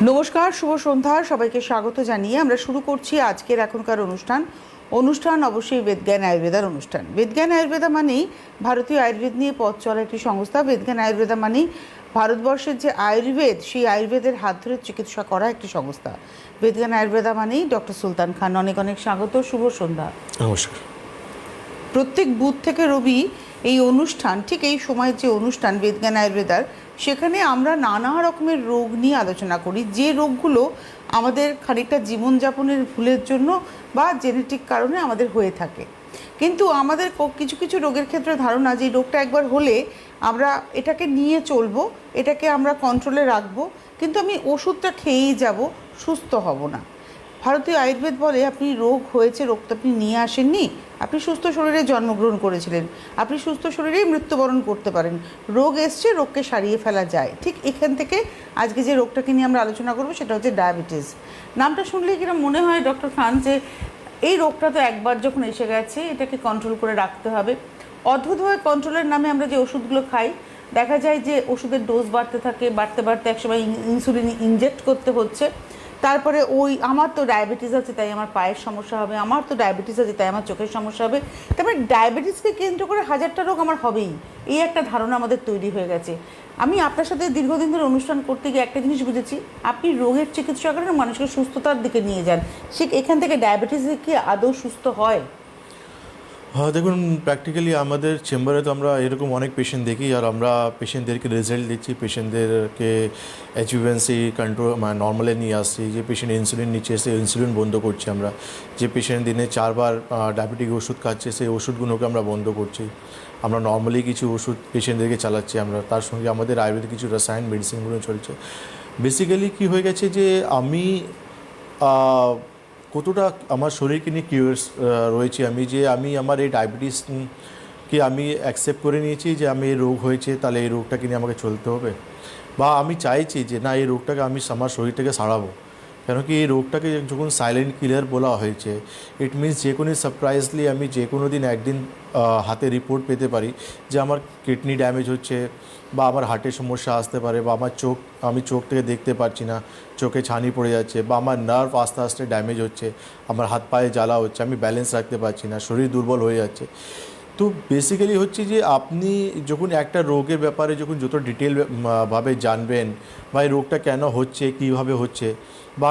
নমস্কার, শুভ সন্ধ্যা। সবাইকে স্বাগত জানিয়ে আমরা শুরু করছি আজকের এখনকার অনুষ্ঠান অবশ্যই বেদজ্ঞান আয়ুর্বেদার অনুষ্ঠান। বেদজ্ঞান আয়ুর্বেদা মানেই ভারতীয় আয়ুর্বেদ নিয়ে পথ চলা একটি সংস্থা। বেদজ্ঞান আয়ুর্বেদা মানেই ভারতবর্ষের যে আয়ুর্বেদ, সেই আয়ুর্বেদের হাত ধরে চিকিৎসা করা একটি সংস্থা। বেদজ্ঞান আয়ুর্বেদা মানেই ডক্টর সুলতান খান। অনেক অনেক স্বাগত, শুভ সন্ধ্যা। নমস্কার। প্রত্যেক বুধ থেকে রবি এই অনুষ্ঠান, ঠিক এই সময়ের যে অনুষ্ঠান বেদজ্ঞান আয়ুর্বেদার, সেখানে আমরা নানা রকমের রোগ নিয়ে আলোচনা করি, যে রোগগুলো আমাদের খানিকটা জীবনযাপনের ভুলের জন্য বা জেনেটিক কারণে আমাদের হয়ে থাকে। কিন্তু আমাদের কিছু কিছু রোগের ক্ষেত্রে ধারণা যে রোগটা একবার হলে আমরা এটাকে নিয়ে চলবো, এটাকে আমরা কন্ট্রোলে রাখবো, কিন্তু আমি ওষুধটা খেয়েই যাব, সুস্থ হব না। ভারতীয় আয়ুর্বেদ বলে আপনি রোগ হয়েছে, রোগ তো আপনি নিয়ে আসেননি, আপনি সুস্থ শরীরে জন্মগ্রহণ করেছিলেন, আপনি সুস্থ শরীরেই মৃত্যুবরণ করতে পারেন। রোগ এসছে, রোগকে সারিয়ে ফেলা যায়। ঠিক এখান থেকে আজকে যে রোগটাকে নিয়ে আমরা আলোচনা করবো সেটা হচ্ছে ডায়াবেটিস। নামটা শুনলেই কিনা মনে হয় ডক্টর খান যে এই রোগটা তো একবার যখন এসে গেছে এটাকে কন্ট্রোল করে রাখতে হবে। অদ্ভুতভাবে কন্ট্রোলের নামে আমরা যে ওষুধগুলো খাই, দেখা যায় যে ওষুধের ডোজ বাড়তে থাকে, বাড়তে একসময় ইনসুলিন ইনজেক্ট করতে হচ্ছে। তারপরে আমার তো ডায়াবেটিস আছে তাই আমার পায়ের সমস্যা হবে, আমার তো ডায়াবেটিস আছে তাই আমার চোখের সমস্যা হবে। তারপরে ডায়াবেটিসকে কেন্দ্র করে হাজারটা রোগ আমার হবেই, এই একটা ধারণা আমাদের তৈরি হয়ে গেছে। আমি আপনার সাথে দীর্ঘদিন ধরে অনুষ্ঠান করতে গিয়ে একটা জিনিস বুঝেছি, আপনি রোগের চিকিৎসা করেন, মানুষকে সুস্থতার দিকে নিয়ে যান। সে এখান থেকে ডায়াবেটিস কি আদৌ সুস্থ হয়? হ্যাঁ, দেখুন, প্র্যাকটিক্যালি আমাদের চেম্বারে তো আমরা এরকম অনেক পেশেন্ট দেখি, আর আমরা পেশেন্টদেরকে রেজাল্ট দিচ্ছি, পেশেন্টদেরকে এইচবিএনসি কন্ট্রোল মানে নর্মালে নিয়ে আসছি। যে পেশেন্ট ইনসুলিন নিচ্ছে সেই ইনসুলিন বন্ধ করছি আমরা। যে পেশেন্ট দিনে 4 বার ডায়াবেটিক ওষুধ খাচ্ছে সেই ওষুধগুলোকে আমরা বন্ধ করছি। আমরা নর্মালি কিছু ওষুধ পেশেন্টদেরকে চালাচ্ছি আমরা, তার সঙ্গে আমাদের আয়ুর্বেদিক কিছু রসায়ন মেডিসিনগুলো চলছে। বেসিক্যালি কী হয়ে গেছে যে আমি কতটা আমার শরীরকে নিয়ে কিউরিয়াস রয়েছে, আমি আমার এই ডায়াবেটিসকে আমি অ্যাকসেপ্ট করে নিয়েছি যে আমি এই রোগ হয়েছে, তাহলে এই রোগটাকে নিয়ে আমাকে চলতে হবে, বা আমি চাইছি যে না, এই রোগটাকে আমি আমার শরীরটাকে সারাবো। কেন কি এই রোগটাকে যখন সাইলেন্ট কিলার বলা হয়েছে, ইট মিনস যে কোনো সারপ্রাইজলি আমি যে কোনো দিন একদিন হাতে রিপোর্ট পেতে পারি যে আমার কিডনি ড্যামেজ হচ্ছে, বা আমার হার্টের সমস্যা আসতে পারে, বা আমি চোখ থেকে দেখতে পাচ্ছি না, চোখে ছানি পড়ে যাচ্ছে, বা আমার নার্ভ আস্তে আস্তে ড্যামেজ হচ্ছে, আমার হাত পায়ে জ্বালা হচ্ছে, আমি ব্যালেন্স রাখতে পারছি না, শরীর দুর্বল হয়ে যাচ্ছে। তো বেসিক্যালি হচ্ছে যে আপনি যখন একটা রোগের ব্যাপারে যখন যত ডিটেল ভাবে জানবেন, বা এই রোগটা কেন হচ্ছে, কীভাবে হচ্ছে, বা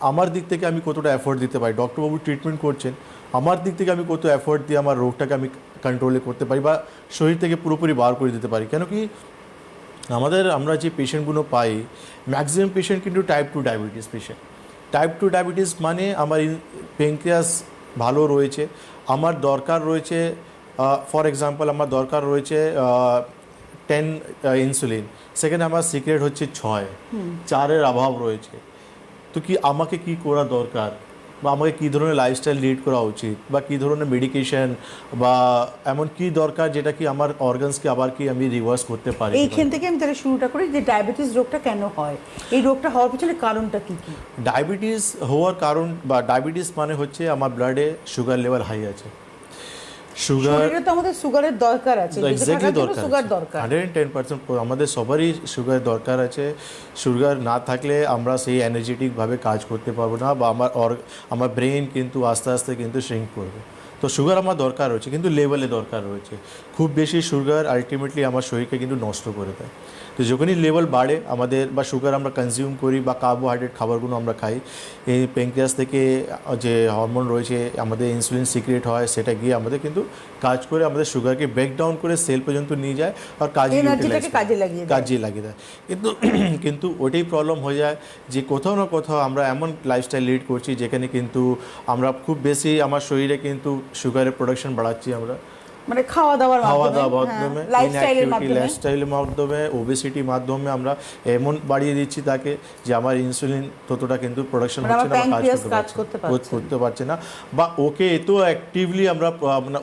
আমার দিক থেকে আমি কতটা এফোর্ট দিতে পারি, ডক্টরবাবু ট্রিটমেন্ট করছেন, আমার দিক থেকে আমি কত এফোর্ট দিয়ে আমার রোগটাকে আমি কন্ট্রোলে করতে পারি বা শরীর থেকে পুরোপুরি বার করে দিতে পারি। কেন কি আমরা যে পেশেন্টগুলো পাই, ম্যাক্সিমাম পেশেন্ট কিন্তু type 2 diabetes patient. Type 2 diabetes মানে আমার প্যানক্রিয়াস ভালো রয়েছে, আমার দরকার রয়েছে, ফর এক্সাম্পল আমার দরকার রয়েছে 10 ইনসুলিন, সেখানে আমার সিক্রেট হচ্ছে 4-এর অভাব রয়েছে। তো আমাকে কি করা দরকার, বা আমাকে কী ধরনের লাইফস্টাইল লিড করা উচিত, বা কী ধরনের মেডিকেশন, বা এমন কি দরকার যেটা কি আমার অর্গানসকে আবার কি আমি রিভার্স করতে পারি। এইখান থেকে আমি তাহলে শুরুটা করি যে ডায়াবেটিস রোগটা কেন হয়, এই রোগটা হওয়ার পিছনে কারণটা কী কী? ডায়াবেটিস হওয়ার কারণ, বা ডায়াবেটিস মানে হচ্ছে আমার ব্লাডে সুগার লেভেল হাই আছে। শরীরে তো আমাদের সুগারের দরকার আছে, এক্স্যাক্টলি সুগার দরকার 110%। আমাদের সবারই সুগার দরকার আছে। সুগার না থাকলে আমরা সেই এনার্জেটিকভাবে কাজ করতে পারবো না, বা আমার ব্রেন কিন্তু আস্তে আস্তে কিন্তু শ্রিঙ্ক করবে। তো সুগার আমার দরকার রয়েছে, কিন্তু লেভেলে দরকার রয়েছে। খুব বেশি সুগার আলটিমেটলি আমার শরীরকে কিন্তু নষ্ট করে দেয়। তো যখনই লেভেল বাড়ে আমাদের, বা সুগার আমরা কনজিউম করি, বা কার্বোহাইড্রেট খাবারগুলো আমরা খাই, এই প্যানক্রিয়াস থেকে যে হরমোন রয়েছে, আমাদের ইনসুলিন সিক্রেট হয়, সেটা গিয়ে আমাদের কিন্তু কাজ করে আমাদের সুগারকে ব্রেকডাউন করে সেল পর্যন্ত নিয়ে যায়, আর কাজে লাগিয়ে দেয়। কিন্তু ওটাই প্রবলেম হয়ে যায় যে কোথাও না কোথাও আমরা এমন লাইফস্টাইল লিড করছি যেখানে কিন্তু আমরা খুব বেশি আমার শরীরে কিন্তু সুগারের প্রোডাকশন বাড়াচ্ছি আমরা, মানে খাওয়া দাওয়ার মাধ্যমে, লাইফস্টাইলের মাধ্যমে, ওবেসিটির মাধ্যমে আমরা এমন বাড়িয়ে দিচ্ছি তাকে যে আমার ইনসুলিন ততটা কিন্তু প্রোডাকশন হচ্ছে না, কাজ করতে পারছে না, বা ওকে এত অ্যাক্টিভলি আমরা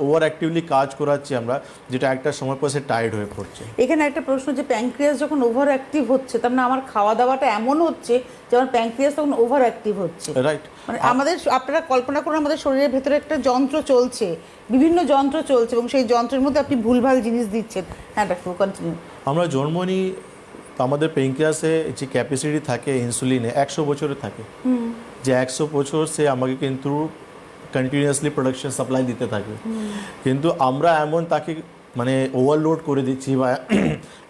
ওভার অ্যাক্টিভলি কাজ করাচ্ছি আমরা, যেটা একটা সময় পর সে টায়ার্ড হয়ে পড়ছে। এখানে একটা প্রশ্ন, যে প্যানক্রিয়াস যখন ওভার অ্যাক্টিভ হচ্ছে, তার মানে আমার খাওয়া দাওয়াটা এমন হচ্ছে যে আমার প্যানক্রিয়াস তখন ওভার অ্যাক্টিভ হচ্ছে, রাইট? মানে আমাদের, আপনারা কল্পনা করুন আমাদের শরীরের ভেতরে একটা যন্ত্র চলছে, বিভিন্ন যন্ত্র চলছে, এবং সেই যন্ত্রের মধ্যে আপনি ভুলভাল জিনিস দিচ্ছেন। হ্যাঁ ডাক্তার, কন্টিনিউ। আমরা জন্ম নিই তো আমাদের পেনক্রিয়াসে যে ক্যাপাসিটি থাকে ইনসুলিনে 100 বছরে থাকে, যে 100 বছর সে আমাকে কিন্তু কন্টিনিউয়াসলি প্রোডাকশন সাপ্লাই দিতে থাকবে। কিন্তু আমরা এমন তাকে মানে ওভারলোড করে দিচ্ছি বা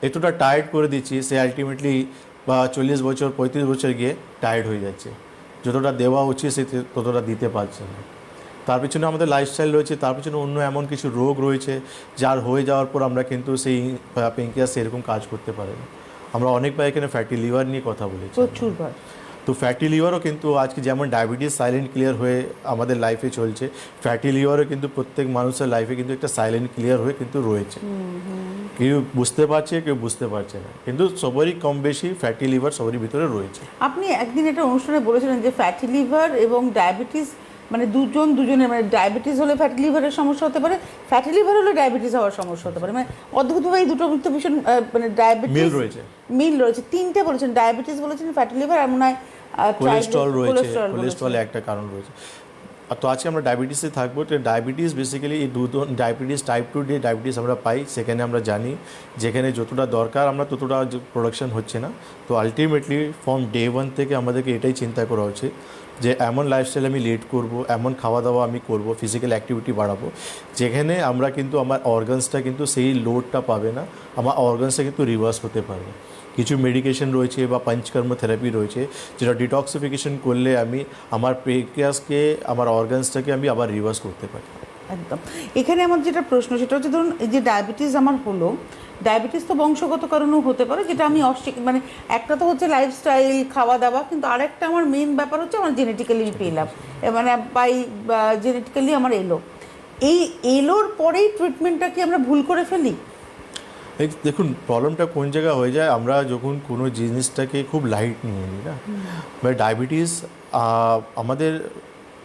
এতটা টায়ার্ড করে দিচ্ছি, সে আলটিমেটলি বা 40 বছর 35 বছর গিয়ে টায়ার্ড হয়ে যাচ্ছে, যতটা দেওয়া উচিত সে ততটা দিতে পারছে না। তার পিছনে আমাদের লাইফস্টাইল রয়েছে, তার পিছনে অন্য এমন কিছু রোগ রয়েছে যার হয়ে যাওয়ার পর আমরা কিন্তু সেই পেনক্রিয়াস এরকম কাজ করতে পারি না। আমরা অনেকবার এখানে ফ্যাটি লিভার নিয়ে কথা বলেছি, প্রচুরবার। তো ফ্যাটি লিভারও কিন্তু আজকে যেমন ডায়াবেটিস সাইলেন্ট ক্লিয়ার হয়ে আমাদের লাইফে চলছে, ফ্যাটি লিভারও কিন্তু প্রত্যেক মানুষের লাইফে কিন্তু একটা সাইলেন্ট ক্লিয়ার হয়ে কিন্তু রয়েছে। কেউ বুঝতে পারছে, কেউ বুঝতে পারছে না, কিন্তু সবারই কম বেশি ফ্যাটি লিভার সবারই ভিতরে রয়েছে। আপনি একদিন একটা অনুষ্ঠানে বলেছিলেন যে ফ্যাটি লিভার এবং ডায়াবেটিস মানে দুজনের মানে ডায়াবেটিস হলে ফ্যাটি লিভারের সমস্যা হতে পারে, ফ্যাটি লিভার হলে ডায়াবেটিস হওয়ার সমস্যা হতে পারে, মানে অদ্ভুতভাবে এই দুটো কিন্তু ভীষণ মানে ডায়াবেটিস মিল রয়েছে। তিনটে বলেছেন, ডায়াবেটিস বলেছেন, ফ্যাটি লিভার আর মনে হয় কোলেস্ট্রল রয়েছে, কোলেস্ট্রল একটা কারণ রয়েছে। আর তো আজকে আমরা ডায়াবেটিসে থাকবো। তো ডায়াবেটিস বেসিক্যালি এই দুটো ডায়াবেটিস টাইপ 2 যে ডায়াবেটিস আমরা পাই, সেখানে আমরা জানি যেখানে যতটা দরকার আমরা ততটা প্রোডাকশন হচ্ছে না। তো আলটিমেটলি ফ্রম ডে 1 থেকে আমাদেরকে এটাই চিন্তা করা উচিত যে এমন লাইফস্টাইল আমি লিড করব, এমন খাওয়া দাওয়া আমি করব, ফিজিক্যাল অ্যাক্টিভিটি বাড়াবো যেখানে আমরা কিন্তু আমার অর্গানসটা কিন্তু সেই লোডটা পাবে না, আমার অর্গানসটা কিন্তু রিভার্স হতে পারবে। কিছু মেডিকেশন রয়েছে বা পঞ্চকর্ম থেরাপি রয়েছে যেটা ডিটক্সিফিকেশন করলে আমি আমার পেনক্রিয়াসকে আমার অর্গানসটাকে আমি আবার রিভার্স করতে পারি। একদম। এখানে আমার যেটা প্রশ্ন সেটা হচ্ছে, ধরুন এই যে ডায়াবেটিস আমার হলো, ডায়াবেটিস তো বংশগত কারণেও হতে পারে, যেটা আমি মানে একটা তো হচ্ছে লাইফস্টাইল খাওয়া দাওয়া, কিন্তু আরেকটা আমার মেন ব্যাপার হচ্ছে আমার জেনেটিক্যালি পেলাম, মানে বাই জেনেটিক্যালি আমার এলোর পরেই ট্রিটমেন্টটা কি আমরা ভুল করে ফেলি? দেখুন প্রবলেমটা কোন জায়গায় হয়ে যায়, আমরা যখন কোনো জিনিসটাকে খুব লাইট নিয়ে নিই না, বা ডায়াবেটিস আমাদের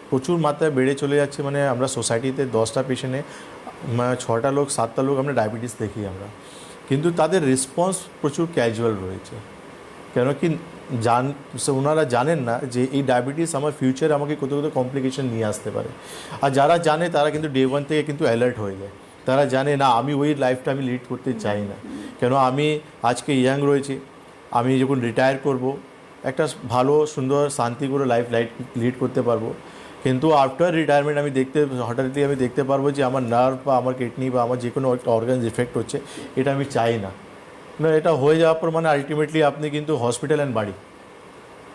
প্রচুর মাত্রায় বেড়ে চলে যাচ্ছে। মানে আমরা সোসাইটিতে 10টা পেশেন্টে 6টা লোক 7টা লোক আমরা ডায়াবেটিস দেখি আমরা, কিন্তু তাদের রেসপন্স প্রচুর ক্যাজুয়াল রয়েছে। কেন কি ওনারা জানেন না যে এই ডায়াবেটিস আমার ফিউচারে আমাকে কত কত কমপ্লিকেশন নিয়ে আসতে পারে। আর যারা জানে তারা কিন্তু ডে 1 থেকে কিন্তু অ্যালার্ট হয়ে যায়, তারা জানে না আমি ওই লাইফটা আমি লিড করতে চাই না। কেন আমি আজকে ইয়াং রয়েছি, আমি যখন রিটায়ার করব একটা ভালো সুন্দর শান্তি করে লাইফ লিড করতে পারবো, কিন্তু আফটার রিটায়ারমেন্ট হঠাৎই আমি দেখতে পারবো যে আমার নার্ভ বা আমার কিডনি বা আমার যে কোনো একটা অর্গানস ইফেক্ট হচ্ছে, এটা আমি চাই না। এটা হয়ে যাওয়ার পর মানে আলটিমেটলি আপনি কিন্তু হসপিটাল অ্যান্ড বাড়ি,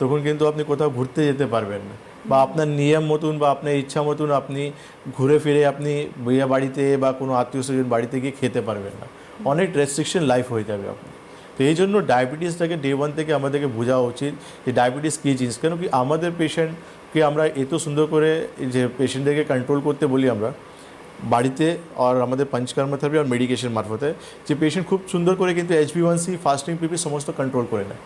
তখন কিন্তু আপনি কোথাও ঘুরতে যেতে পারবেন না, বা আপনার নিয়ম মতন বা আপনার ইচ্ছা মতন আপনি ঘুরে ফিরে আপনি বিয়ে বাড়িতে বা কোনো আত্মীয় স্বজন বাড়িতে গিয়ে খেতে পারবেন না, অনেক রেস্ট্রিকশন লাইফ হয়ে যাবে আপনার। তো এই জন্য ডায়াবেটিসটাকে ডে 1 থেকে আমাদেরকে বোঝা উচিত যে ডায়াবেটিস কী জিনিস। কেন কি আমাদের পেশেন্টকে আমরা এত সুন্দর করে যে পেশেন্টদেরকে কন্ট্রোল করতে বলি আমরা বাড়িতে, আর আমাদের পঞ্চকর্ম থেরাপি আর মেডিকেশন মারফতে, যে পেশেন্ট খুব সুন্দর করে কিন্তু HbA1c ফাস্টিং পিপি সমস্ত কন্ট্রোল করে নেয়।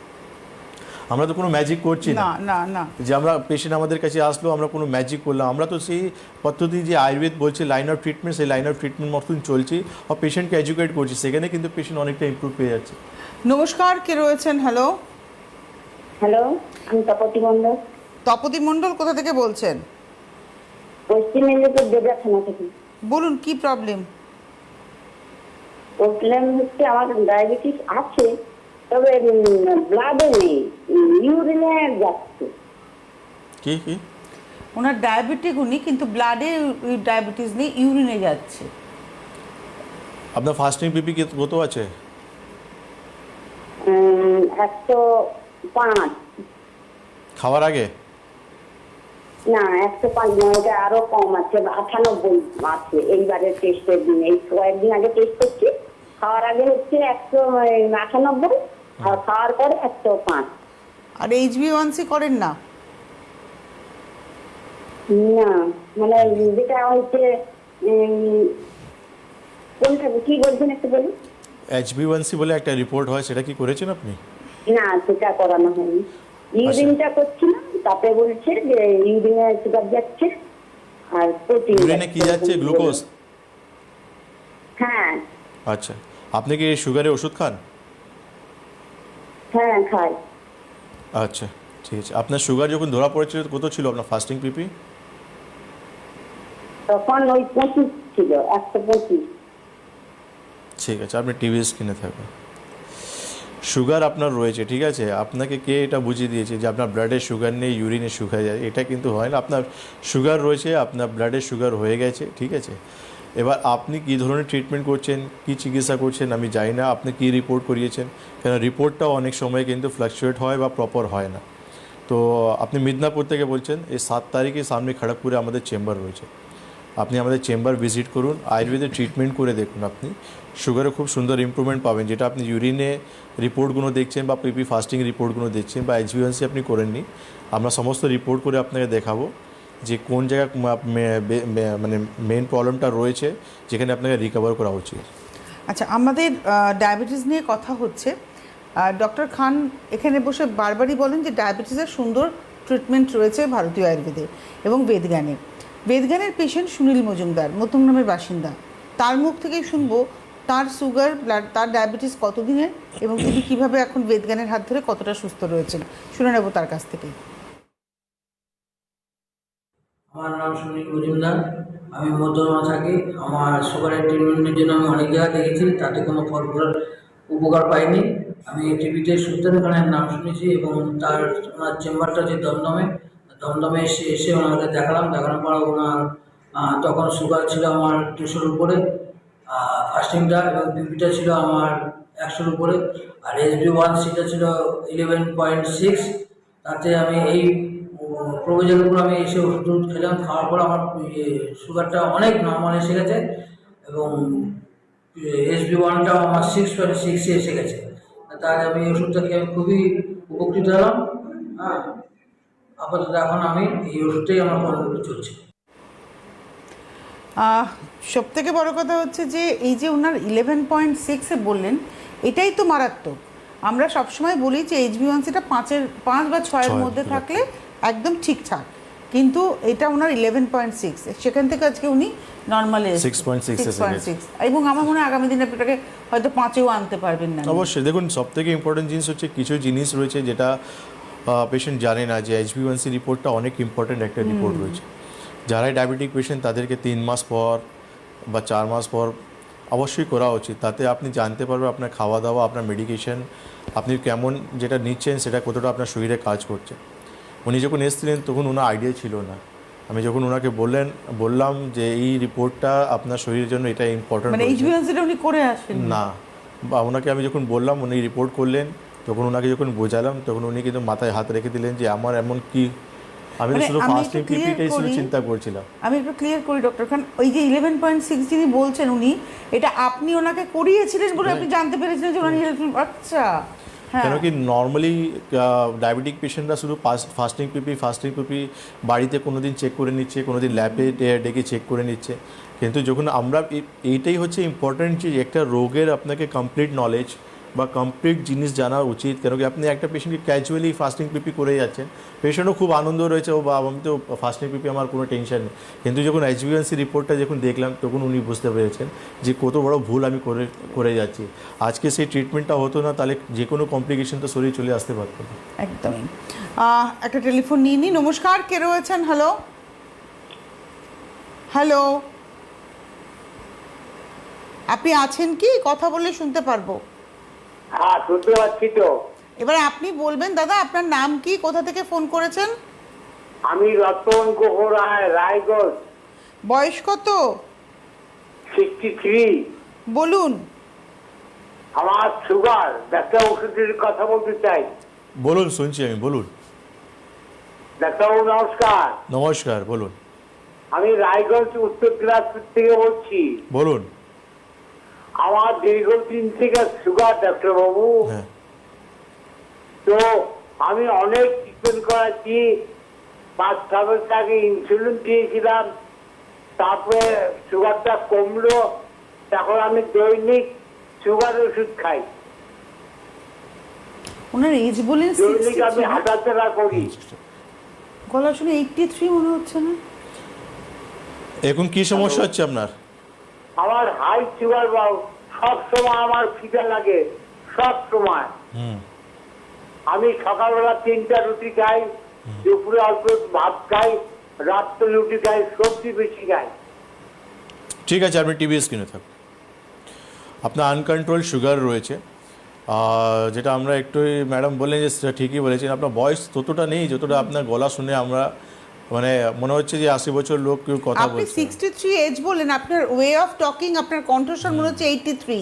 আমরা তো কোনো ম্যাজিক করছি না না যে আমরা পেশেন্ট আমাদের কাছে আসলো আমরা কোনো ম্যাজিক করলাম, আমরা তো সেই পদ্ধতি যে আয়ুর্বেদ বলছে লাইন অফ ট্রিটমেন্ট, সেই লাইন অফ ট্রিটমেন্ট মতন চলছি আর পেশেন্টকে এডুকেট করছি, সেখানে কিন্তু পেশেন্ট অনেকটা ইমপ্রুভ পেয়ে যাচ্ছে। নমস্কার, কে রয়েছেন? হ্যালো হ্যালো, আমি তপতি মণ্ডল। তপতি মণ্ডল কোথা থেকে বলছেন? পশ্চিম মেদিনীপুর দেবরা থানা থেকে। বলুন কি প্রবলেম? প্রবলেম হচ্ছে আমার ডায়াবেটিস আছে, তবে ব্লাডে নেই, ইউরিনে যাচ্ছে। কি কি ওনার ডায়াবেটিক উনি, কিন্তু ব্লাডে ডায়াবেটিস নেই, ইউরিনে যাচ্ছে। আপনার ফাস্টিং পিপি কত আছে? 105। খাওয়ার আগে? না, 105 নয়, ওটা আরো কম আছে, 98 আছে এইবারের টেস্টের দিন। এই কয়েকদিন আগে টেস্ট করছি, খাওয়ার আগে হচ্ছে 198 আর খাওয়ার পরে 105। আর HbA1c করেন না? না, মানে যেটা হচ্ছে কোনটা কি বলছেন একটু বলুন। HbA1c বলে একটা রিপোর্ট হয়, সেটা কি করেছেন আপনি? না, সেটা করানো হয়নি। ইউরিনটা করছিলাম, তাতে বলছে যে ইউরিনে সুগার যাচ্ছে আর প্রোটিন। ইউরিনে কি যাচ্ছে? গ্লুকোজ? হ্যাঁ। আচ্ছা, আপনি কি সুগারের ওষুধ খান? হ্যাঁ, খাই। আচ্ছা ঠিক আছে। আপনার সুগার যখন ধরা পড়েছিল কত ছিল আপনার ফাস্টিং পিপি? তখন ওই 25 ছিল, 125। ঠিক আছে, আপনি টিভি স্ক্রিনে থাকবেন। সুগার আপনার রয়েছে, ঠিক আছে, আপনাকে কে এটা বুঝিয়ে দিয়েছে যে আপনার ব্লাডে সুগার নেই, ইউরিনে সুগার যায়? এটা কিন্তু হয় না। আপনার সুগার রয়েছে, আপনার ব্লাডে সুগার হয়ে গেছে, ঠিক আছে। এবার আপনি কী ধরনের ট্রিটমেন্ট করছেন, কী চিকিৎসা করছেন আমি জানি না, আপনি কী রিপোর্ট করিয়েছেন, কেন রিপোর্টটাও অনেক সময় কিন্তু ফ্লাকচুয়েট হয় বা প্রপার হয় না। তো আপনি মিদনাপুর থেকে বলছেন, এই 7 তারিখে সামনে খড়গপুরে আমাদের চেম্বার রয়েছে, আপনি আমাদের চেম্বার ভিজিট করুন, আয়ুর্বেদের ট্রিটমেন্ট করে দেখুন, আপনি সুগারে খুব সুন্দর ইমপ্রুভমেন্ট পাবেন। যেটা আপনি ইউরিনে রিপোর্টগুলো দেখছেন বা পিপি ফাস্টিং রিপোর্টগুলো দেখছেন বা HbA1c আপনি করেননি, আমরা সমস্ত রিপোর্ট করে আপনাকে দেখাবো যে কোন জায়গায় মানে মেন প্রবলেমটা রয়েছে, যেখানে আপনাকে রিকভার করা উচিত। আচ্ছা, আমাদের ডায়াবেটিস নিয়ে কথা হচ্ছে। ডক্টর খান এখানে বসে বারবারই বলেন যে ডায়াবেটিসের সুন্দর ট্রিটমেন্ট রয়েছে ভারতীয় আয়ুর্বেদে এবং বেদজ্ঞানে। বেদজ্ঞানের পেশেন্ট সুনীল মজুমদার, মধ্যমগ্রামের বাসিন্দা, তার মুখ থেকেই শুনবো তার সুগার, ব্লাড, তার ডায়াবেটিস কতদিনের এবং তিনি কীভাবে এখন বেদজ্ঞানের হাত ধরে কতটা সুস্থ রয়েছেন, শুনে নেব তার কাছ থেকেই। আমার নাম সুনীল মজুমদার, আমি মধ্যমা থাকি। আমার সুগারের ট্রিটমেন্টের জন্য আমি অনেক জায়গায় দেখেছি, তাতে কোনো ফলপ্রদ উপকার পাইনি। আমি টিভিতে সুলতান খানের নাম শুনেছি এবং ওনার চেম্বারটা যে দমদমে এসে ওনাকে দেখানোর পর ওনার তখন সুগার ছিল আমার 200-র উপরে, ফাস্টিংটা এবং বিপিটা ছিল আমার 100-র উপরে, আর HbA1cটা ছিল 11.6। তাতে আমি এই প্রয়োজনের উপর আমি এসে ওষুধ খেলাম, খাওয়ার পর আমার সুগারটা অনেক নর্মাল এসে গেছে এবং HbA1টাও আমার 6.6-এ এসে গেছে। তাই আমি এই ওষুধটা খেয়ে আমি খুবই উপকৃত হলাম। হ্যাঁ, আপাতত এখন আমি এই ওষুধটাই আমার কন্ট্রোলে চলছে। সব থেকে বড় কথা হচ্ছে যে এই যে ওনার 11.6-এ বললেন, এটাই তো মারাত্মক। আমরা সবসময় বলি যে HbA1cটা 5 বা 6-এর মধ্যে থাকলে একদম ঠিকঠাক, কিন্তু এটা ওনার 11.6, সেখান থেকে আজকে উনি নর্মালে 6.6, এবং আমার মনে হয় আগামী দিনে আপনাকে হয়তো 5-এও আনতে পারবেন না। অবশ্যই। দেখুন, সবথেকে ইম্পর্টেন্ট জিনিস হচ্ছে কিছু জিনিস রয়েছে যেটা পেশেন্ট জানে না, যে HbA1c রিপোর্টটা অনেক ইম্পর্টেন্ট একটা রিপোর্ট রয়েছে। যারাই ডায়াবেটিক পেশেন্ট তাদেরকে 3 মাস পর বা 4 মাস পর অবশ্যই করা উচিত। তাতে আপনি জানতে পারবেন আপনার খাওয়া দাওয়া, আপনার মেডিকেশন, আপনি কেমন যেটা নিচ্ছেন সেটা কতটা আপনার শরীরে কাজ করছে। উনি যখন এসেছিলেন তখন ওনার আইডিয়া ছিল না। আমি যখন ওনাকে বললাম যে এই রিপোর্টটা আপনার শরীরের জন্য এটা ইম্পর্টেন্ট, মানে HbA1cটা উনি করে আসেন না, বা ওনাকে আমি যখন বললাম, উনি রিপোর্ট করলেন, তখন ওনাকে যখন বোঝালাম তখন উনি কিন্তু মাথায় হাত রেখে দিলেন যে আমার এমন কি, আমি তো শুধু ফাস্টিং পিপিটাই শুধু চিন্তা করছিলাম। আমি একটু ক্লিয়ার করি ডক্টর খান, ওই যে 11.6 যিনি বলছেন উনি, এটা আপনি ওনাকে করিয়েছিলেন বলে আপনি জানতে পেরেছিলেন যে উনি, আচ্ছা। কেন কি নর্মালি ডায়াবেটিক পেশেন্টরা শুধু ফাস্টিং পিপি বাড়িতে কোনো দিন চেক করে নিচ্ছে, কোনো দিন ল্যাবে ডেকে চেক করে নিচ্ছে, কিন্তু যখন আমরা এইটাই হচ্ছে ইম্পর্ট্যান্ট যে একটা রোগের আপনাকে কমপ্লিট নলেজ বা কমপ্লিট জিনিস জানা উচিত। কেন কি আপনি একটা পেশেন্টকে ক্যাজুয়ালি ফাস্টিং পিপি করে যাচ্ছেন, পেশেন্টও খুব আনন্দ রয়েছে, ও বা আমি তো ফাস্টিং পিপি আমার কোনো টেনশন নেই, কিন্তু যখন HbA1c রিপোর্টটা যখন দেখলাম তখন উনি বুঝতে পেরেছেন যে কত বড় ভুল আমি করে যাচ্ছি। আজকে সেই ট্রিটমেন্টটা হতো না, তাহলে যে কোনো কমপ্লিকেশন তো শরীরে চলে আসতে পারত না। একদমই। একটা টেলিফোন নিয়ে নিই। নমস্কার, কে রয়েছেন? হ্যালো হ্যালো, আপনি আছেন কি? কথা বললে শুনতে পারবো। হ্যাঁ, শুনতে পাচ্ছি তো। এবার আপনি বলবেন দাদা, আপনার নাম কি, কোথা থেকে ফোন করেছেন? আমি রতন গুহ রায়গঞ্জ। বয়স কত? 63। বলুন। আমার সুগার, ডাক্তার ওষুধের কথা বলতে চাই। বলুন, শুনছি আমি, বলুন। ডাক্তারবাবু নমস্কার। নমস্কার, বলুন। আমি রায়গঞ্জ উত্তর দিনাজপুর থেকে বলছি। বলুন। আমার দীর্ঘদিন থেকে সুগার ডাক্তারবাবু। হ্যাঁ। তো আমি অনেক ট্রিটমেন্ট করাচ্ছি, 5-6 বছর আগে ইনসুলিন দিয়েছিলাম, তারপরে সুগারটা কমলো, এখন আমি দৈনিক সুগার ওষুধ খাই। ওনার এজ বলেন দৈনিক আমি 63, হাঁটাচলা করি। গলা শুনে 83 মনে হচ্ছে না? এখন কি সমস্যা হচ্ছে আপনার? আমার হাই সুগার, সব সময় আমার খিদে লাগে, সব সময়। আমি সকালবেলা 3টা রুটি খাই, দুপুরে অল্প ভাত খাই, রাত্রে রুটি খাই, সবজি বেশি খাই। ঠিক আছে, আপনি টিভি স্ক্রিনে থাকুন। আপনার আনকন্ট্রোল সুগার রয়েছে, যেটা আমরা একটু ম্যাডাম বললেন যে সেটা ঠিকই বলেছেন, আপনার বয়স ততটা নেই যতটা আপনার গলা শুনে আমরা মানে মনে হচ্ছে যে 80 বছর লোক কেউ কথা আপনি বলছে। 63 এজ বলেন, আপনার ওয়ে অফ টকিং, আপনার কণ্ঠস্বর মনে হচ্ছে 83।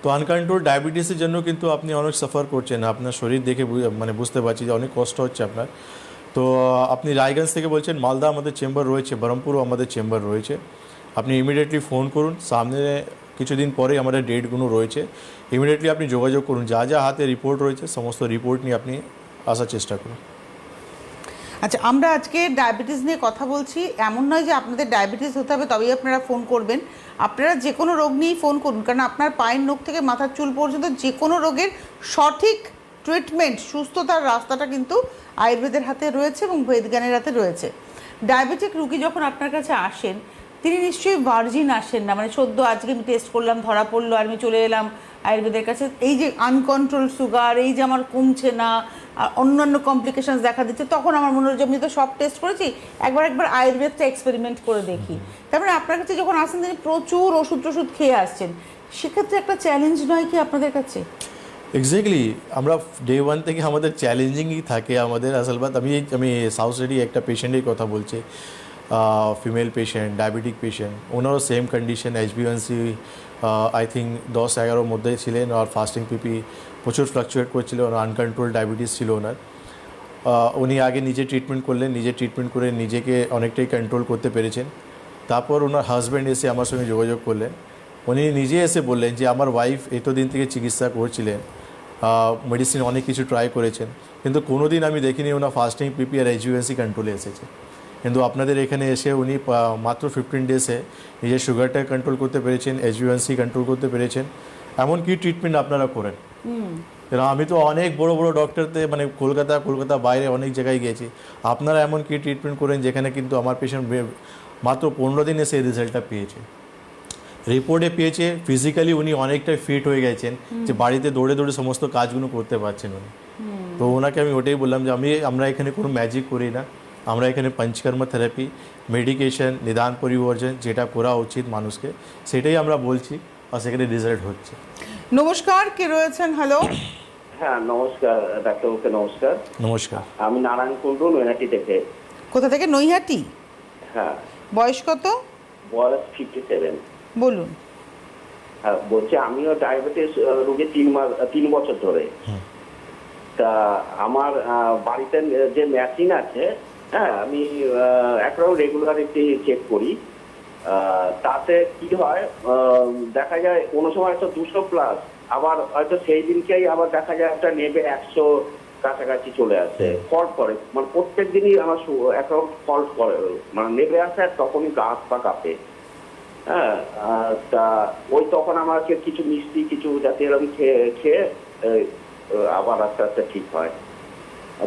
তো আনকন্ট্রোল ডায়াবেটিসের জন্য কিন্তু আপনি অনেক সাফার করছেন, আপনার শরীর দেখে মানে বুঝতে পারছি যে অনেক কষ্ট হচ্ছে আপনার। তো আপনি রায়গঞ্জ থেকে বলছেন, মালদা আমাদের চেম্বার রয়েছে, বহরমপুরও আমাদের চেম্বার রয়েছে। আপনি ইমিডিয়েটলি ফোন করুন, সামনে কিছুদিন পরে আমাদের ডেটগুলো রয়েছে, ইমিডিয়েটলি আপনি যোগাযোগ করুন, যা যা হাতে রিপোর্ট রয়েছে সমস্ত রিপোর্ট নিয়ে আপনি আসার চেষ্টা করুন। আচ্ছা, আমরা আজকে ডায়াবেটিস নিয়ে কথা বলছি। এমন নয় যে আপনাদের ডায়াবেটিস হতে হবে তবেই আপনারা ফোন করবেন, আপনারা যে কোনো রোগ নিয়েই ফোন করুন, কারণ আপনার পায়ের নখ থেকে মাথার চুল পর্যন্ত যে কোনো রোগের সঠিক ট্রিটমেন্ট, সুস্থতার রাস্তাটা কিন্তু আয়ুর্বেদের হাতে রয়েছে এবং বৈজ্ঞানের হাতে রয়েছে। ডায়াবেটিক রুগী যখন আপনার কাছে আসেন, তিনি নিশ্চয়ই ভার্জিন আসেন না, মানে সদ্য আজকে আমি টেস্ট করলাম ধরা পড়লো আর আমি চলে এলাম আয়ুর্বেদের কাছে। এই যে আনকন্ট্রোল সুগার, এই যে আমার কমছে না, অন্যান্য কমপ্লিকেশনস দেখা দিচ্ছে, তখন আমার মনে হলো যে আমি তো সব টেস্ট করেছি, একবার আয়ুর্বেদটা এক্সপেরিমেন্ট করে দেখি। তার মানে আপনার কাছে যখন আসেন তিনি প্রচুর ওষুধ টষুধ খেয়ে আসছেন, সেক্ষেত্রে একটা চ্যালেঞ্জ নয় কি আপনাদের কাছে? এক্স্যাক্টলি, আমরা ডে 1 থেকে আমাদের চ্যালেঞ্জিংই থাকে আমাদের। আসল বাত আমি সাউথ সাইডে একটা পেশেন্টের কথা বলছি, ফিমেল পেশেন্ট, ডায়াবেটিক পেশেন্ট, ওনারও same condition, HbA1c I think 10-11 মধ্যে ছিলেন, আর ফাস্টিং পিপি প্রচুর ফ্লাকচুয়েট করছিল, ওনার আনকন্ট্রোল ডায়াবেটিস ছিল ওনার। উনি আগে নিজে ট্রিটমেন্ট করলেন, নিজে ট্রিটমেন্ট করে নিজেকে অনেকটাই কন্ট্রোল করতে পেরেছেন। তারপর ওনার হাজব্যান্ড এসে আমার সঙ্গে যোগাযোগ করলেন, উনি নিজে এসে বললেন যে আমার ওয়াইফ এতদিন থেকে চিকিৎসা করছিলেন, মেডিসিন অনেক কিছু ট্রাই করেছেন, কিন্তু কোনো দিন আমি দেখিনি ওনার ফাস্টিং পিপি আর HbA1c কন্ট্রোলে এসেছে। কিন্তু আপনাদের এখানে এসে উনি মাত্র 15 ডেজে নিজের সুগারটা কন্ট্রোল করতে পেরেছেন, HbA1c কন্ট্রোল করতে পেরেছেন। এমন কি ট্রিটমেন্ট আপনারা করেন? কারণ আমি তো অনেক বড় বড় ডক্টরতে মানে কলকাতা বাইরে অনেক জায়গায় গিয়েছি, আপনারা এমন কি ট্রিটমেন্ট করেন যেখানে কিন্তু আমার পেশেন্ট মাত্র 15 দিনে সেই রেজাল্টটা পেয়েছে, রিপোর্টে পেয়েছে। ফিজিক্যালি উনি অনেকটাই ফিট হয়ে গেছেন, যে বাড়িতে দৌড়ে দৌড়ে সমস্ত কাজগুলো করতে পারছেন উনি। তো ওনাকে আমি ওটাই বললাম যে আমরা এখানে কোনো ম্যাজিক করি না, আমরা এখানে পঞ্চকর্ম থেরাপি, মেডিকেশন, নিদান পরিবর্জন যেটা করা উচিত মানুষকে সেটাই আমরা বলছি, আর সেখানে রেজাল্ট হচ্ছে। নমস্কার, কে রয়েছেন? হ্যালো। হ্যাঁ নমস্কার ডাক্তারবাবুকে নমস্কার। নমস্কার। আমি নারায়ণ কুণ্ডু, নৈহাটি থেকে। কোথা থেকে? নৈহাটি। হ্যাঁ। বয়স কত? বয়স 57। বলুন। হ্যাঁ বলছি, আমিও ডায়াবেটিস রোগী 3 বছর ধরে। তা আমার বাড়িতে যে মেশিন আছে, হ্যাঁ আমি একরকম রেগুলারিটি চেক করি। তাতে কি হয় দেখা যায় কোনো সময় হয়তো 200+, আবার হয়তো সেই দিনকেই আবার দেখা যায় একটা নেবে 100 কাছাকাছি চলে আসে, ফল্ট করে। মানে প্রত্যেক দিনই আমার একরকম ফল্ট করে, মানে নেবে আসে আর তখনই গা হাত পা কাঁপে। হ্যাঁ, তা ওই তখন আমাকে কিছু মিষ্টি কিছু যাতে এরকম খেয়ে আবার আস্তে আস্তে ঠিক হয়,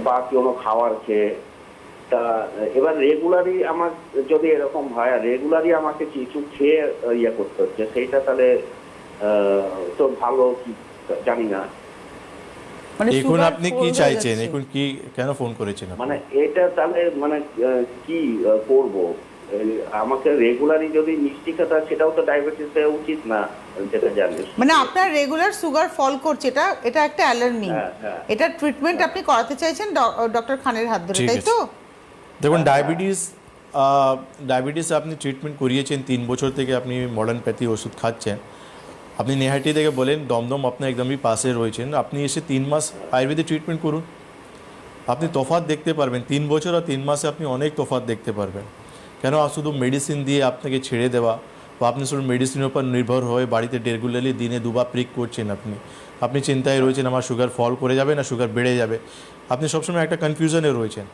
বা কোনো খাবার খেয়ে। তা এবার রেগুলারই আমার যদি এরকম হয়, রেগুলারই আমাকে কিছু খেয়ে ইয়ে করতে হচ্ছে, সেইটা তাহলে তো ভালো কি জানি না। এখন আপনি কি চাইছেন, এখন কি কেন ফোন করেছেন? মানে এটা তাহলে মানে কি করব? আমাকে রেগুলারই যদি মিষ্টি খেতে হয়, সেটাও তো ডায়াবেটিস উচিত না, যেটা জানি। মানে আপনার রেগুলার সুগার ফল করছে, এটা একটা অ্যালার্মিং। এটা ট্রিটমেন্ট আপনি করাতে চাইছেন ডক্টর খানের হাত ধরে, তাই তো? দেখুন, ডায়াবেটিস আপনি ট্রিটমেন্ট করিয়েছেন 3 বছর থেকে, আপনি মডার্ন প্যাথি ওষুধ খাচ্ছেন। আপনি নেহাটি থেকে বলেন, দমদম আপনার একদমই পাশে রয়েছেন, আপনি এসে 3 মাস আয়ুর্বেদিক ট্রিটমেন্ট করুন, আপনি তফাৎ দেখতে পারবেন। 3 বছর আর 3 মাসে আপনি অনেক তফাৎ দেখতে পারবেন। কেন শুধু মেডিসিন দিয়ে আপনাকে ছেড়ে দেওয়া, বা আপনি শুধু মেডিসিনের উপর নির্ভর হয়ে বাড়িতে রেগুলারলি দিনে 2বার প্রিক করছেন, আপনি চিন্তায় রয়েছেন আমার সুগার ফল করে যাবে না সুগার বেড়ে যাবে, আপনি সবসময় একটা কনফিউশনে রয়েছেন।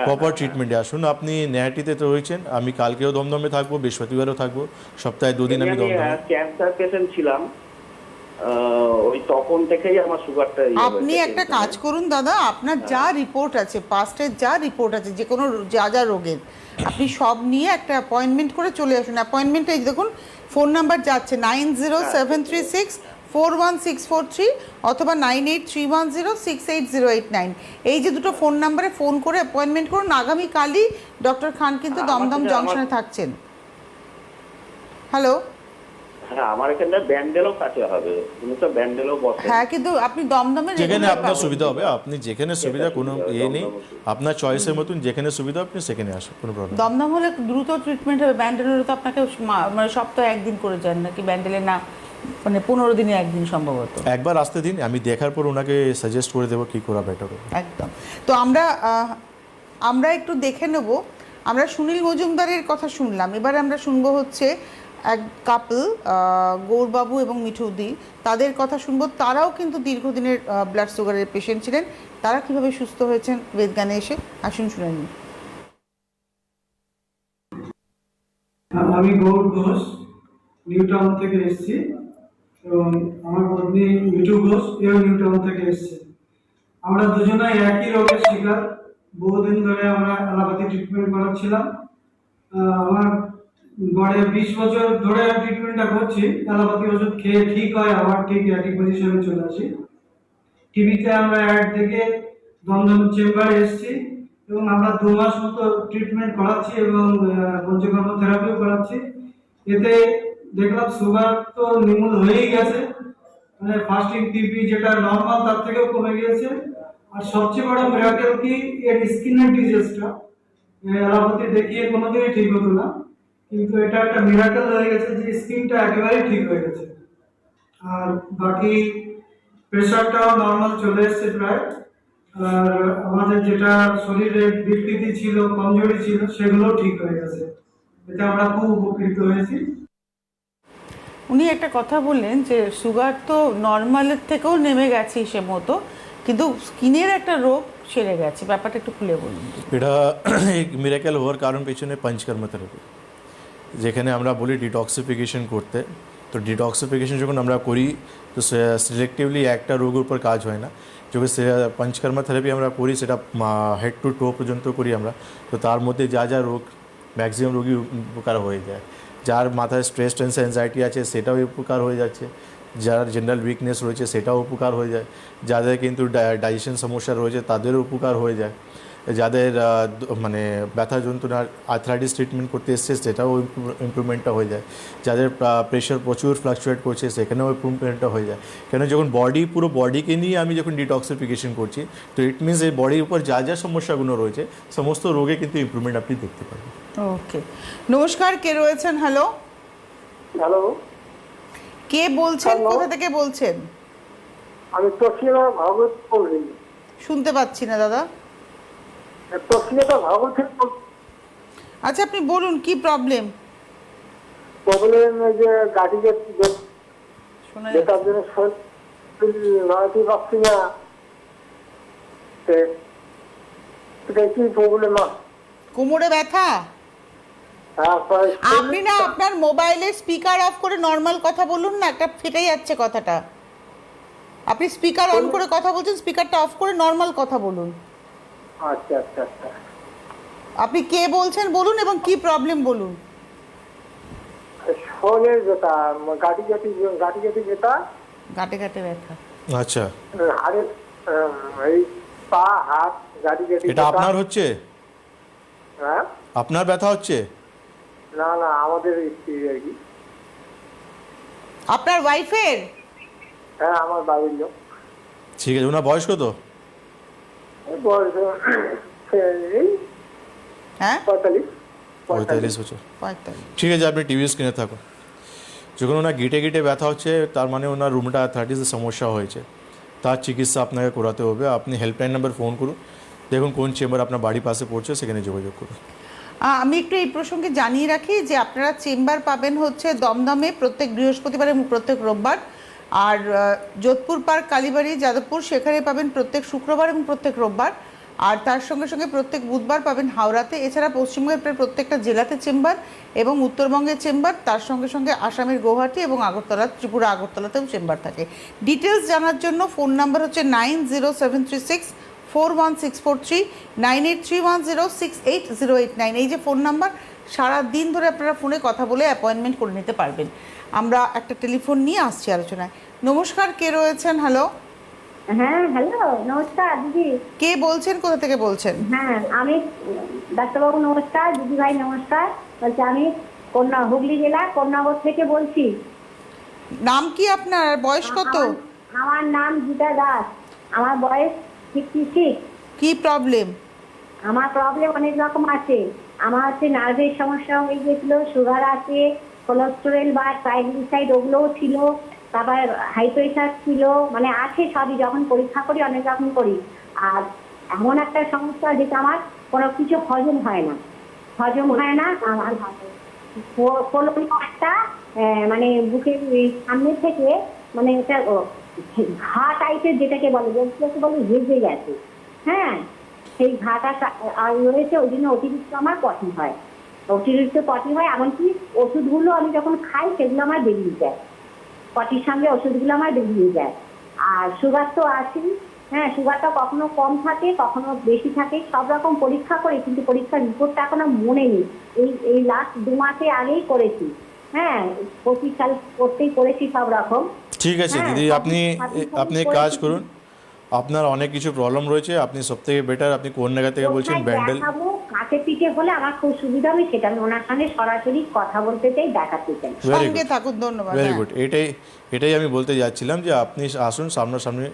প্রপার ট্রিটমেন্টে আসুন। আপনি নেহাটিতে তো রয়েছেন, আমি কালকেও দমদমে থাকবো, বৃহস্পতিবারও থাকবো, সপ্তাহে 2 দিন আমি দমদমে। ক্যান্সার পেশেন্ট ছিলাম, ওই তখন থেকেই আমার সুগারটা। আপনি একটা কাজ করুন দাদা, আপনার যা রিপোর্ট আছে, পাস্টের যা রিপোর্ট আছে, যে কোনো যা রোগের, আপনি সব নিয়ে একটা অ্যাপয়েন্টমেন্ট করে চলে আসুন। অ্যাপয়েন্টমেন্টে এই দেখুন ফোন নাম্বার যাচ্ছে 9073641643 অথবা 9831068089। এই যে দুটো ফোন নাম্বারে ফোন করে অ্যাপয়েন্টমেন্ট করুন। আগামীকালই ডক্টর খান কিন্তু দমদম জংশনে থাকছেন। হ্যালো। হ্যাঁ আমার এখানে ব্যান্ডেলও কাছে হবে, উনি তো ব্যান্ডেলও বসে। হ্যাঁ, কিন্তু আপনি দমদমে যেখানে regular আপনার পাবেন। সুবিধা হবে, আপনি যেখানে সুবিধা, কোনো ইয়ে নেই, আপনার চয়েসের মতন যেখানে সুবিধা আপনি সেখানে আসুন, কোনো প্রবলেম। দমদম হলে দ্রুত ট্রিটমেন্ট হবে, ব্যান্ডেলের তো আপনাকে মানে সপ্তাহে একদিন করে যান নাকি ব্যান্ডেলে, না মানে 15 দিনে একদিন সম্ভবত। একবার আসতে দিন, আমি দেখার পর ওনাকে সাজেস্ট করে দেবো কী করা বেটার হবে। একদম। তো আমরা একটু দেখে নেব। আমরা সুনীল মজুমদারের কথা শুনলাম, এবারে আমরা শুনবো হচ্ছে এক কাপল, গৌরবাবু এবং মিঠুদি, তাদের কথা শুনবো। তারাও কিন্তু দীর্ঘদিনের ব্লাড সুগারের পেশেন্ট ছিলেন, তারা কিভাবে সুস্থ হয়েছেন বেদজ্ঞানে এসে। আসুন শুনে নিন। আমি গৌর ঘোষ, নিউ টাউন থেকে এসেছি এবং আমার পত্নী মিঠু ঘোষ এও নিউ টাউন থেকে এসেছে। আমরা দুজনেই একই রোগের শিকার। বহুদিন ধরে আমরা অ্যালোপ্যাথি ট্রিটমেন্ট করাচ্ছিলাম। আমার গড়ে 20 বছর ধরে ট্রিটমেন্টটা করছি। অ্যালোপ্যাথি ওষুধ খেয়ে ঠিক হয়, আবার ঠিক একই পজিশনে চলে আসি। টিভিতে আমরা অ্যাড দেখে দমদম চেম্বারে এসেছি এবং আমরা 2 মাস মতো ট্রিটমেন্ট করাচ্ছি এবং পঞ্চকর্ম থেরাপিও করাচ্ছি। এতে দেখলাম সুগার তো নির্মূল হয়েই গেছে, মানে ফাস্টিং টিপি যেটা নর্মাল তার থেকেও কমে গিয়েছে। আর সবচেয়ে বড় মিরাকেল কি, এর স্কিনের ডিজিজটা অ্যালোপ্যাথি দেখিয়ে কোনোদিনই ঠিক হতো না, কিন্তু এটা একটা মিরাকেল হয়ে গেছে যে স্কিনটা একেবারেই ঠিক হয়ে গেছে। আর বাকি প্রেশারটাও নর্মাল চলে এসেছে প্রায়। আর আমাদের যেটা শরীরে বিকৃতি ছিল, কমজোরি ছিল, সেগুলো ঠিক হয়ে গেছে। এতে আমরা খুব উপকৃত হয়েছি। উনি একটা কথা বললেন যে সুগার তো নর্মালের থেকেও নেমে গেছে হিসেব মতো, কিন্তু স্কিনের একটা রোগ সেরে গেছে। ব্যাপারটা একটু খুলে বলুন। এটা মিরাকেল হওয়ার কারণ পেছনে পঞ্চকর্ম থেরাপি, যেখানে আমরা বলি ডিটক্সিফিকেশন করতে। তো ডিটক্সিফিকেশন যখন আমরা করি তো সিলেক্টিভলি একটা রোগের উপর কাজ হয় না। যখন পঞ্চকর্ম থেরাপি আমরা করি সেটা হেড টু টো পর্যন্ত করি আমরা। তো তার মধ্যে যা যা রোগ, ম্যাক্সিমাম রোগী উপকার হয়ে যায়। যার মাথায় স্ট্রেস, টেনশন, অ্যাংজাইটি আছে সেটাও উপকার হয়ে যাচ্ছে, যার জেনারেল উইকনেস রয়েছে সেটাও উপকার হয়ে যায়, যাদের কিন্তু ডাইজেশন সমস্যা রয়েছে তাদেরও উপকার হয়ে যায়, যাদের মানে ব্যথা যন্ত্রণার আর্থ্রাইটিস ট্রিটমেন্ট করতে এসছে সেটাও ইমপ্রুভমেন্টটা হয়ে যায়, যাদের প্রেশার প্রচুর ফ্লাকচুয়েট করছে সেখানেও ইমপ্রুভমেন্টটা হয়ে যায়। কেন যখন পুরো বডিকে নিয়ে আমি যখন ডিটক্সিফিকেশন করছি, তো ইট মিনস এই বডির উপর যা যা সমস্যাগুলো রয়েছে সমস্ত রোগে কিন্তু ইমপ্রুভমেন্ট আপনি দেখতে পাবেন। ওকে, নমস্কার, কে রয়েছেন? হ্যালো, হ্যালো, কে বলছেন? Hello? কোথা থেকে বলছেন? আমি তসলিমা ভাগবত বলছি। শুনতে পাচ্ছি না দাদা। তসলিমা ভাগবত থেকে আচ্ছা, আপনি বলুন কি প্রবলেম। প্রবলেম যে গাড়ি শোনা যেটার যাচ্ছে। জন্য নয়টি পাচ্ছি না, সেটা কি প্রবলেম? কোমরে ব্যথা? তারপরে আপনি না আপনার মোবাইলের স্পিকার অফ করে নর্মাল কথা বলুন না, একটা ফেটে যাচ্ছে কথাটা। আপনি স্পিকার অন করে কথা বলছেন, স্পিকারটা অফ করে নর্মাল কথা বলুন। আচ্ছা আচ্ছা আচ্ছা। আপনি কে বলছেন বলুন এবং কি প্রবলেম বলুন। শরীরের যেটা গাড়ি যেটা গাঁটে গাঁটে ব্যথা। আচ্ছা, হাড়ের এই পা হাত গাড়ি এটা আপনার হচ্ছে? হ্যাঁ, আপনার ব্যথা হচ্ছে? না না, আমাদের স্ত্রী আর কি। আপনার ওয়াইফের? হ্যাঁ, আমার বাড়ির লোক। ঠিক আছে, ওনার বয়স কত? বয়স এই হ্যাঁ, 45 বছর। 45। ঠিক আছে, আপনি টিভি স্ক্রিনে থাকুন। যখন ওনার গিটে গিটে ব্যথা হচ্ছে তার মানে ওনার রুমটা আর্থ্রাইটিসের সমস্যা হয়েছে, তার চিকিৎসা আপনাকে করাতে হবে। আপনি হেল্পলাইন নাম্বার ফোন করুন, দেখুন কোন চেম্বার আপনার বাড়ির পাশে পড়ছে, সেখানে যোগাযোগ করুন। আমি একটু এই প্রসঙ্গে জানিয়ে রাখি যে আপনারা চেম্বার পাবেন হচ্ছে দমদমে প্রত্যেক বৃহস্পতিবার এবং প্রত্যেক রোববার, আর যোধপুর পার্ক, কালীবাড়ি, যাদবপুর সেখানে পাবেন প্রত্যেক শুক্রবার এবং প্রত্যেক রোববার, আর তার সঙ্গে সঙ্গে প্রত্যেক বুধবার পাবেন হাওড়াতে। এছাড়া পশ্চিমবঙ্গের প্রায় প্রত্যেকটা জেলাতে চেম্বার এবং উত্তরবঙ্গের চেম্বার, তার সঙ্গে সঙ্গে আসামের গৌহাটি এবং আগরতলা, ত্রিপুরা আগরতলাতেও চেম্বার থাকে। ডিটেলস জানার জন্য ফোন নাম্বার হচ্ছে 9073641643, 9831068089। এই যে ফোন নাম্বার, সারা দিন ধরে আপনারা ফোনে কথা বলে অ্যাপয়েন্টমেন্ট করে নিতে পারবেন। আমরা একটা টেলিফোন নিয়ে আসছি আলোচনায়। নমস্কার, কে রয়েছেন? হ্যালো, হ্যাঁ, হ্যালো, নমস্কার দিদি। কে বলছেন? কোথা থেকে বলছেন? হ্যাঁ, আমি ডাক্তারবাবু নমস্কার, দিদি ভাই নমস্কার। বলছি আমি হুগলি জেলা কন্যাগর থেকে বলছি। নাম কি আপনার? বয়স কত? আমার নাম গীতা দাস, আমার বয়স 56। কি প্রবলেম? আমার প্রবলেম অনেক রকম আছে। আমার হচ্ছে নার্ভের সমস্যা হয়ে গেছিল, সুগার আছে, কোলেস্টেরল বা ট্রাইগ্লিসাইড ওগুলোও ছিল, তারপর হাই প্রেশার ছিল, মানে আছে সবই। যখন পরীক্ষা করি অনেক রকম করি। আর এমন একটা সমস্যা যেটা আমার কোনো কিছু হজম হয় না, আমার কোনো একটা মানে বুকের সামনে থেকে মানে এটা ঘা টাইপের যেটাকে বলে হেজে গেছে। হ্যাঁ, সেই ঘাটা আর রয়েছে, ওই জন্য অতিরিক্ত আমার পটি হয়, এমনকি ওষুধগুলো আমি যখন খাই সেগুলো আমার বেরিয়ে যায়, পটির সঙ্গে ওষুধগুলো আমার বেরিয়ে যায়। আর সুগার তো আছেই। হ্যাঁ, সুগারটা কখনো কম থাকে, কখনো বেশি থাকে, সব রকম পরীক্ষা করি, কিন্তু পরীক্ষার রিপোর্টটা এখনো মনে নেই। এই লাস্ট 2 মাসে আগেই করেছি। হ্যাঁ, 25 সাল করেছি সব রকম। ঠিক আছে দিদি, আপনি কাজ করুন, আপনার অনেক কিছু প্রবলেম রয়েছে, আপনি সবথেকে বেটার, আপনি কোন জায়গা থেকে বলছেন? ব্যান্ডেল। কাছে পিঠে হলে আমার খুব সুবিধা হবে, সেটা আমি ওনার সঙ্গে সরাসরি কথা বলতে চাই, দেখাতে চাই। সঙ্গে থাকুন। ধন্যবাদ। Very good. এটাই আমি বলতে যাচ্ছিলাম যে আপনি আসুন, সামনাসামনি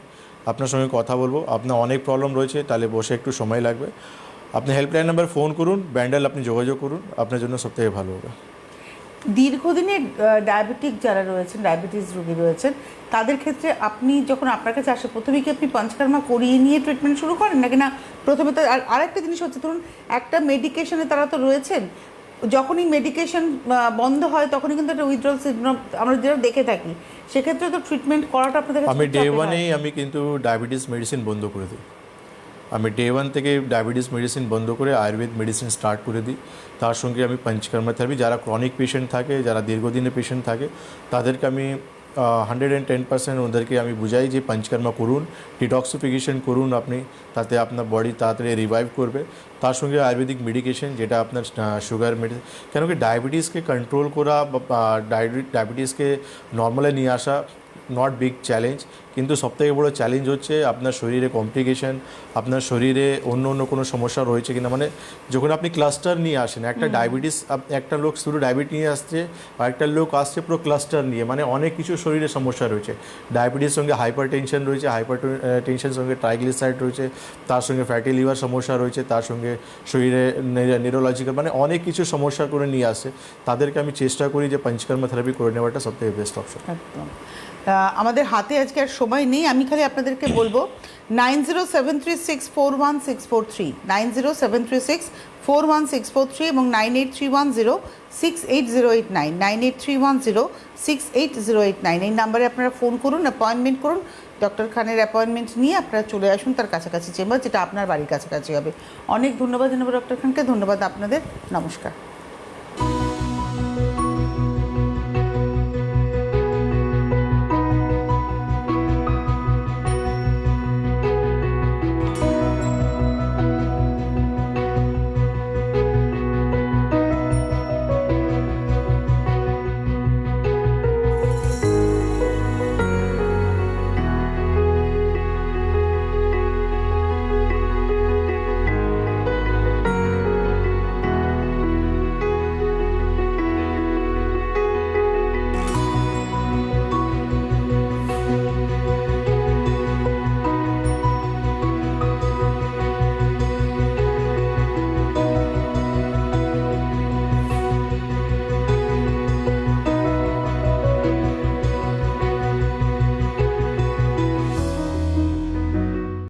আপনার সঙ্গে কথা বলবো। আপনার অনেক প্রবলেম রয়েছে, তাহলে বসে একটু সময় লাগবে। আপনি হেল্পলাইন নাম্বার ফোন করুন, ব্যান্ডেল আপনি যোগাযোগ করুন, আপনার জন্য সবথেকে ভালো হবে। দীর্ঘদিনের ডায়াবেটিক যারা রয়েছেন, ডায়াবেটিস রোগী রয়েছেন, তাদের ক্ষেত্রে আপনি যখন আপনার কাছে আসে, প্রথমে কি আপনি পঞ্চকর্মা করিয়ে নিয়ে ট্রিটমেন্ট শুরু করেন নাকি না প্রথমে তো? আর একটা জিনিস হচ্ছে, ধরুন একটা মেডিকেশনে তারা তো রয়েছেন, যখনই মেডিকেশন বন্ধ হয় তখনই কিন্তু একটা উইথড্রল সিনড্রোম আমরা যেটা দেখে থাকি, সেক্ষেত্রে তো ট্রিটমেন্ট করাটা আপনাদের কাছে আমি ডে ওয়ানেই আমি কিন্তু ডায়াবেটিস মেডিসিন বন্ধ করে দিই। আমি ডে 1 থেকে ডায়াবেটিস মেডিসিন বন্ধ করে আয়ুর্বেদ মেডিসিন স্টার্ট করে দিই। তার সঙ্গে আমি পঞ্চকর্মা থেরাপি, যারা ক্রনিক পেশেন্ট থাকে, যারা দীর্ঘদিনের পেশেন্ট থাকে, তাদেরকে আমি 110% ওদেরকে আমি বুঝাই যে পঞ্চকর্মা করুন, ডিটক্সিফিকেশন করুন আপনি, তাতে আপনার বডি তাড়াতাড়ি রিভাইভ করবে। তার সঙ্গে আয়ুর্বেদিক মেডিকেশন, যেটা আপনার সুগার মেডিসিন, কেন কি ডায়াবেটিসকে কন্ট্রোল করা বা ডায়াবেটিসকে নর্মালে নিয়ে আসা নট বিগ চ্যালেঞ্জ, কিন্তু সবথেকে বড়ো চ্যালেঞ্জ হচ্ছে আপনার শরীরে কমপ্লিকেশন, আপনার শরীরে অন্য কোনো সমস্যা রয়েছে কিনা। মানে যখন আপনি ক্লাস্টার নিয়ে আসেন, একটা ডায়াবেটিস, একটা লোক শুধু ডায়াবেটিস নিয়ে আসছে, আর একটা লোক আসছে পুরো ক্লাস্টার নিয়ে, মানে অনেক কিছু শরীরে সমস্যা রয়েছে। ডায়াবেটিস সঙ্গে হাইপার টেনশন রয়েছে, হাইপার টেনশন সঙ্গে ট্রাইগ্লিসাইড রয়েছে, তার সঙ্গে ফ্যাটি লিভার সমস্যা রয়েছে, তার সঙ্গে শরীরে নিউরোলজিক্যাল, মানে অনেক কিছু সমস্যা করে নিয়ে আসে। তাদেরকে আমি চেষ্টা করি যে পঞ্চকর্মা থেরাপি করে নেওয়াটা সবথেকে বেস্ট অপশন। একদম। আমাদের হাতে আজকে আর সময় নেই, আমি খালি আপনাদেরকে বলবো 9073641643, 9073641643 এবং 9831068089, 9831068089 এই নাম্বারে আপনারা ফোন করুন, অ্যাপয়েন্টমেন্ট করুন। ডক্টর খানের অ্যাপয়েন্টমেন্ট নিয়ে আপনারা চলে আসুন তার কাছাকাছি চেম্বার, যেটা আপনার বাড়ির কাছাকাছি হবে। অনেক ধন্যবাদ জানাবো ডক্টর খানকে। ধন্যবাদ আপনাদের। নমস্কার।